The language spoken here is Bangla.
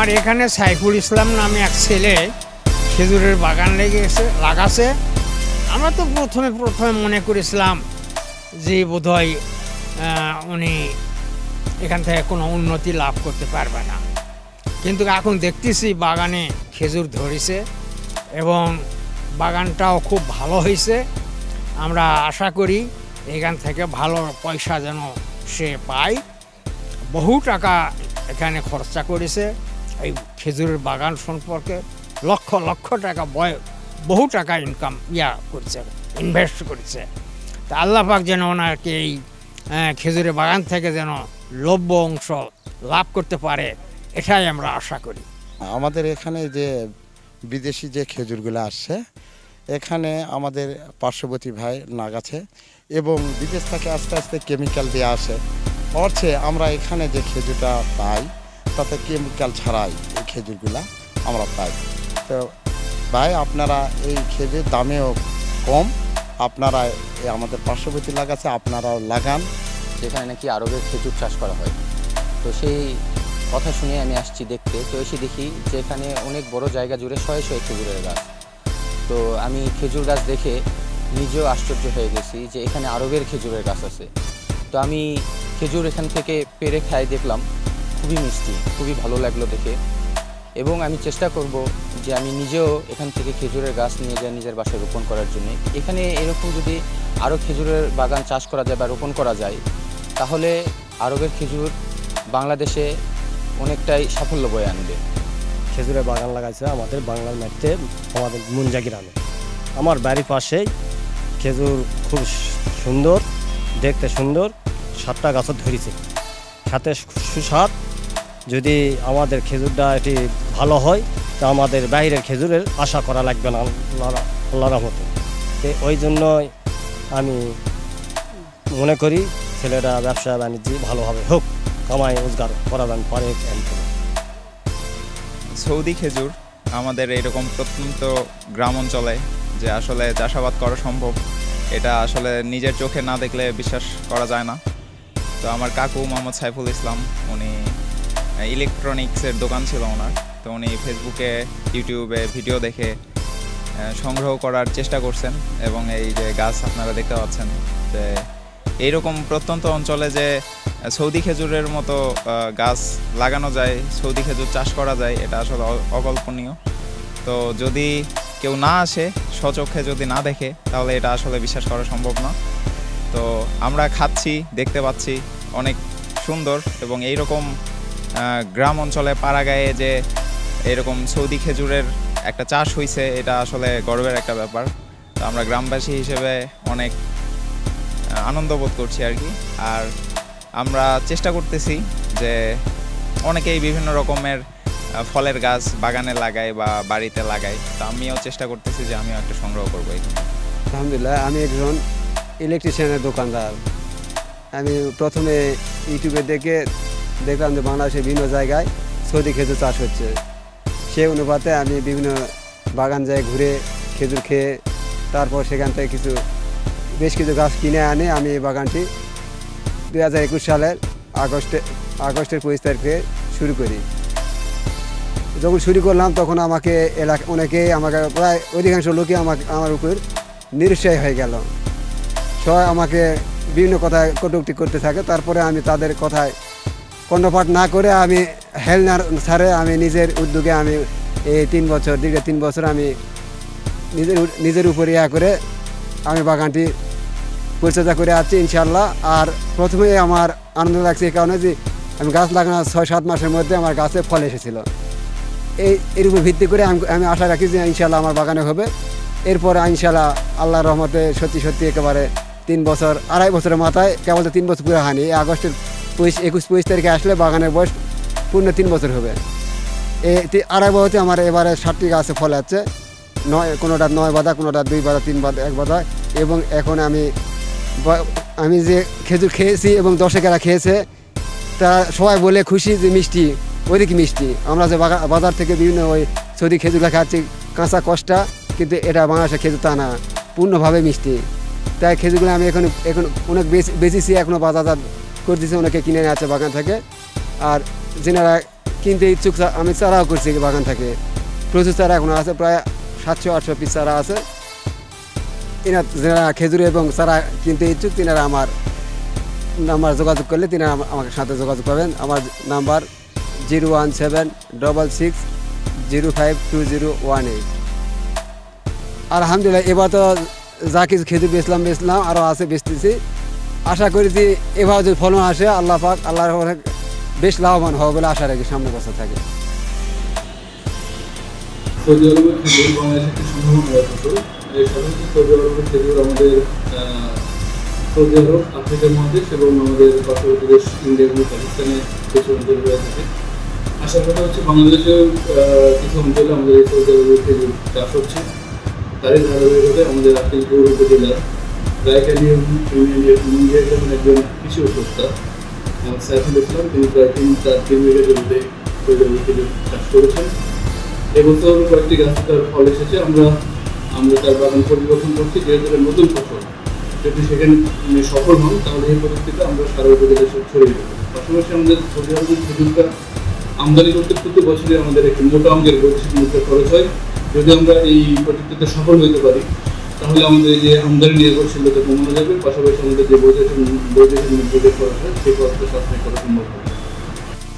আমার এখানে সাইফুল ইসলাম নামে এক ছেলে খেজুরের বাগান লাগাছে। আমরা তো প্রথমে মনে করেছিলাম যে বোধহয় উনি এখান থেকে কোনো উন্নতি লাভ করতে পারবে না, কিন্তু এখন দেখতেছি বাগানে খেজুর ধরেছে এবং বাগানটাও খুব ভালো হয়েছে। আমরা আশা করি এখান থেকে ভালো পয়সা যেন সে পায়। বহু টাকা এখানে খরচা করেছে এই খেজুরের বাগান সম্পর্কে, লক্ষ লক্ষ টাকা বহু টাকা ইনভেস্ট করেছে। তা আল্লাহ পাক যেন ওনাকে এই খেজুরের বাগান থেকে যেন লভ্য অংশ লাভ করতে পারে, এটাই আমরা আশা করি। আমাদের এখানে যে বিদেশি যে খেজুরগুলো আসছে, এখানে আমাদের পার্শ্ববর্তী ভাই লাগাচ্ছে এবং বিদেশ থেকে আস্তে আস্তে কেমিক্যাল দিয়ে আসে। অর্থে আমরা এখানে যে খেজুরটা পাই তাতে কেমিক্যাল ছাড়াই এই খেজুরগুলা আমরা পাই। তো ভাই আপনারা এই খেজুর দামেও কম, আপনারা আমাদের পার্শ্ববর্তী লাগাচ্ছে, আপনারাও লাগান। যেখানে নাকি আরবের খেজুর চাষ করা হয়, তো সেই কথা শুনে আমি আসছি দেখতে। তো এসে দেখি যে এখানে অনেক বড় জায়গা জুড়ে শয়ে শয়ে খেজুরের গাছ। তো আমি খেজুর গাছ দেখে নিজেও আশ্চর্য হয়ে গেছি যে এখানে আরবের খেজুরের গাছ আছে। তো আমি খেজুর এখান থেকে পেরে খাই, দেখলাম খুবই মিষ্টি, খুবই ভালো লাগলো দেখে। এবং আমি চেষ্টা করব যে আমি নিজেও এখান থেকে খেজুরের গাছ নিয়ে যাই নিজের বাসায় রোপণ করার জন্য। এখানে এরকম যদি আরও খেজুরের বাগান চাষ করা যায় বা রোপণ করা যায়, তাহলে আরবের খেজুর বাংলাদেশে অনেকটাই সাফল্য বয়ে আনবে। খেজুরের বাগান লাগাইছে আমাদের বাংলার মাটিতে, আমাদের মুঞ্জা গ্রামে। আমার বাড়ির পাশেই খেজুর খুব সুন্দর, দেখতে সুন্দর, 7টা গাছও ধরেছে, খেতে সুস্বাদ। যদি আমাদের খেজুরটা এটি ভালো হয় তা আমাদের বাইরের খেজুরের আশা করা লাগবে না আল্লাহর রহমতে। ওই জন্যই আমি মনে করি ছেলেরা ব্যবসা বাণিজ্য ভালোভাবে হোক, কামাই রোজগার করা যান পারে। সৌদি খেজুর আমাদের এরকম প্রত্যন্ত গ্রাম অঞ্চলে যে আসলে চাষাবাদ করা সম্ভব, এটা আসলে নিজের চোখে না দেখলে বিশ্বাস করা যায় না। তো আমার কাকু মোহাম্মদ সাইফুল ইসলাম, উনি ইলেকট্রনিক্সের দোকান ছিল ওনার। তো উনি ফেসবুকে ইউটিউবে ভিডিও দেখে সংগ্রহ করার চেষ্টা করছেন এবং এই যে গাছ আপনারা দেখতে পাচ্ছেন, যে এইরকম প্রত্যন্ত অঞ্চলে যে সৌদি খেজুরের মতো গাছ লাগানো যায়, সৌদি খেজুর চাষ করা যায়, এটা আসলে অকল্পনীয়। তো যদি কেউ না আসে, স্বচক্ষে যদি না দেখে, তাহলে এটা আসলে বিশ্বাস করা সম্ভব না। তো আমরা খাচ্ছি, দেখতে পাচ্ছি অনেক সুন্দর। এবং এইরকম গ্রাম অঞ্চলে পাড়াগাঁয়ে যে এরকম সৌদি খেজুরের একটা চাষ হয়েছে, এটা আসলে গর্বের একটা ব্যাপার। তো আমরা গ্রামবাসী হিসেবে অনেক আনন্দ বোধ করছি আর কি। আর আমরা চেষ্টা করতেছি যে অনেকেই বিভিন্ন রকমের ফলের গাছ বাগানে লাগায় বা বাড়িতে লাগায়। তো আমিও চেষ্টা করতেছি যে আমিও একটা সংগ্রহ করবো এখানে। আলহামদুলিল্লাহ, আমি একজন ইলেকট্রিশিয়ানের দোকানদার। আমি প্রথমে ইউটিউবে দেখলাম যে বাংলাদেশের বিভিন্ন জায়গায় সৌদি খেজুর চাষ হচ্ছে। সেই অনুপাতে আমি বিভিন্ন বাগান যায় ঘুরে খেজুর খেয়ে তারপর সেখান থেকে বেশ কিছু গাছ কিনে আনে আমি এই বাগানটি 2021 সালের আগস্টের 25 তারিখে শুরু করি। যখন শুরু করলাম তখন আমাকে অনেকেই আমাকে প্রায় অধিকাংশ লোকই আমার উপর নিরুৎসাহী হয়ে গেল। সবাই আমাকে বিভিন্ন কথায় কটূক্তি করতে থাকে। তারপরে আমি তাদের কথায় কর্ণপাত না করে আমি হেলনার ছাড়ে আমি নিজের উদ্যোগে আমি এই দীর্ঘ 3 বছর আমি নিজের উপর করে আমি বাগানটি পরিচর্যা করে আসছি ইনশাআল্লাহ। আর প্রথমে আমার আনন্দ লাগছে এই কারণে যে আমি গাছ লাগানোর 6-7 মাসের মধ্যে আমার গাছে ফল এসেছিল। এর উপর ভিত্তি করে আমি আশা রাখি যে ইনশাআল্লাহ আমার বাগানে হবে। এরপরে ইনশাআল্লাহ আল্লাহর রহমতে সত্যি একেবারে 3 বছর 2.5 বছরের মাথায়, কেবল 3 বছর পুরো হয়নি, এই আগস্টের 21-25 তারিখে আসলে বাগানের বয়স পূর্ণ 3 বছর হবে। এই 2.5 বছরে আমার এবারে 60টি গাছে ফল আছে, কোনোটা 9 বাঁধা, কোনোটা 2 বাঁধা, 3 বাঁধা, 1 বাঁধা। এবং এখন আমি যে খেজুর খেয়েছি এবং দর্শকেরা খেয়েছে, তা সবাই বলে খুশি যে মিষ্টি, ওইদিকে মিষ্টি। আমরা যে বাজার থেকে বিভিন্ন ওই সৌদি খেজুরগুলো খাচ্ছি কাঁচা কষ্টা, কিন্তু এটা বাংলাদেশের খেজুর তা না, পূর্ণভাবে মিষ্টি। তাই খেজুরগুলো আমি এখন অনেক বেশিছি, এখনও বাজারজাত করে দিচ্ছে, অনেকে কিনে নিয়ে আছে বাগান থেকে। আর যেনারা কিনতে ইচ্ছুক। আমি চারাও করছি বাগান থেকে, প্রচুর চারা এখনো আছে, প্রায় 700-800 পিস চারা আছে। যারা খেজুর এবং চারা কিনতে ইচ্ছুক তিনারা আমার নাম্বার যোগাযোগ করলে তিনারা আমাকে সাথে যোগাযোগ পাবেন। আমার নাম্বার 01766052018। আলহামদুলিল্লাহ, এবার তো যা কিছু খেজুর বেচলাম আরও আছে, বেচতেছি। আশা করি যে এবার যদি ফলন আসে আল্লাহ পাক আল্লাহর অনেক বেশ লাভবান হবে বলে আশা রাখি, সামনে বছর থাকে। সৌদি আরবের খেজুর বাংলাদেশের একটি সম্ভাবনা ফসল। সাধারণত সৌদি আরবের খেজুর আমাদের সৌদি আরব, আফ্রিকা মহাদেশ এবং আমাদের পার্শ্ববর্তী দেশ ইন্ডিয়া এবং পাকিস্তানে কিছু অঞ্চলে হয়ে থাকে। আসার কথা হচ্ছে বাংলাদেশের কিছু অঞ্চলে আমাদের এই সৌদি আরবের খেজুর চাষ হচ্ছে। তারই ধারাবাহিকতায় আমাদের আকিলপুর উপজেলার রায়কালী ইউনিয়নের একজন কৃষি উদ্যোক্তা সাইফুল ইসলাম, তিনি প্রায় 3 বিঘা জমিতে সৌদি আরবের খেজুর চাষ করেছেন। এবছর কয়েকটি গাছ তার ফল এসেছে। আমরা তার বাগান পরিদর্শন করছি, যেহেতু নতুন ফসল, যদি সেখানে সফল হন তাহলে এই পদ্ধতিতে আমরা সারা উপজেলায় ছড়িয়ে দেবো। পাশাপাশি আমাদের সৌদি আরবের খেজুরটা আমদানি করতে প্রতি বছরে আমাদের একটি মোটা অঙ্কের বৈদেশিক মুদ্রা খরচ হয়। যদি আমরা এই প্রযুক্তিতে সফল হতে পারি তাহলে আমাদের যে আমদানি নির্ভরশীলতা কমানো যাবে, পাশাপাশি আমাদের যে বৈদেশিক মুদ্রা খরচ হয় সেই খরচটা সাশ্রয় করা সম্ভব হবে।